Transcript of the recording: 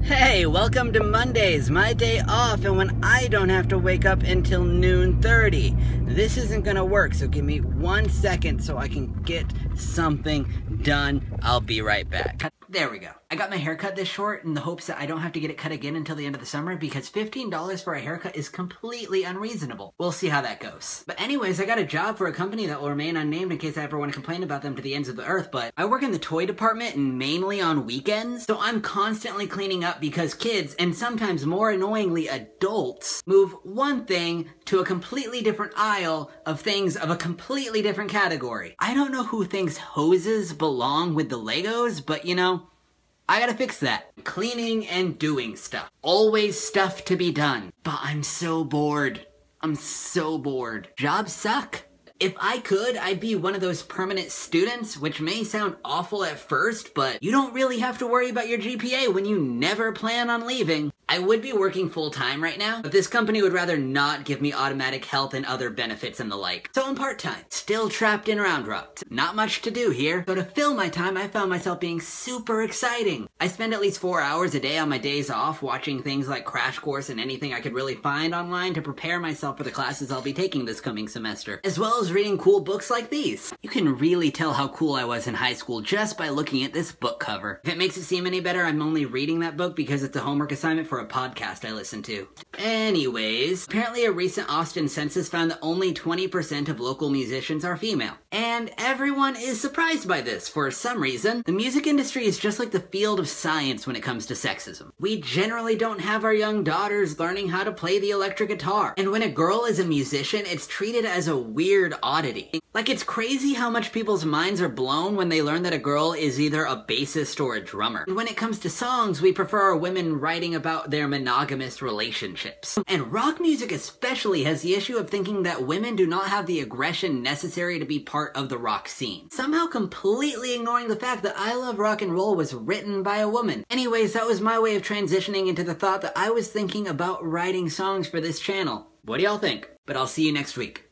Hey, welcome to Mondays, my day off, and when I don't have to wake up until noon 30. This isn't gonna work, so give me 1 second so I can get something done. I'll be right back. There we go. I got my hair cut this short in the hopes that I don't have to get it cut again until the end of the summer because $15 for a haircut is completely unreasonable. We'll see how that goes. But anyways, I got a job for a company that will remain unnamed in case I ever want to complain about them to the ends of the earth, but I work in the toy department and mainly on weekends, so I'm constantly cleaning up because kids, and sometimes more annoyingly adults, move one thing to a completely different aisle of things of a completely different category. I don't know who thinks hoses belong with the Legos, but you know, I gotta fix that. Cleaning and doing stuff. Always stuff to be done. But I'm so bored. I'm so bored. Jobs suck. If I could, I'd be one of those permanent students, which may sound awful at first, but you don't really have to worry about your GPA when you never plan on leaving. I would be working full-time right now, but this company would rather not give me automatic health and other benefits and the like. So I'm part-time, still trapped in Round Rock. Not much to do here, so to fill my time, I found myself being super exciting. I spend at least 4 hours a day on my days off watching things like Crash Course and anything I could really find online to prepare myself for the classes I'll be taking this coming semester, as well as reading cool books like these. You can really tell how cool I was in high school just by looking at this book cover. If it makes it seem any better, I'm only reading that book because it's a homework assignment for a podcast I listen to. Anyways, apparently a recent Austin census found that only 20% of local musicians are female. And everyone is surprised by this for some reason. The music industry is just like the field of science when it comes to sexism. We generally don't have our young daughters learning how to play the electric guitar. And when a girl is a musician, it's treated as a weird oddity. Like, it's crazy how much people's minds are blown when they learn that a girl is either a bassist or a drummer. And when it comes to songs, we prefer our women writing about their monogamous relationships. And rock music especially has the issue of thinking that women do not have the aggression necessary to be part of the rock scene, somehow completely ignoring the fact that I Love Rock and Roll was written by a woman. Anyways, that was my way of transitioning into the thought that I was thinking about writing songs for this channel. What do y'all think? But I'll see you next week.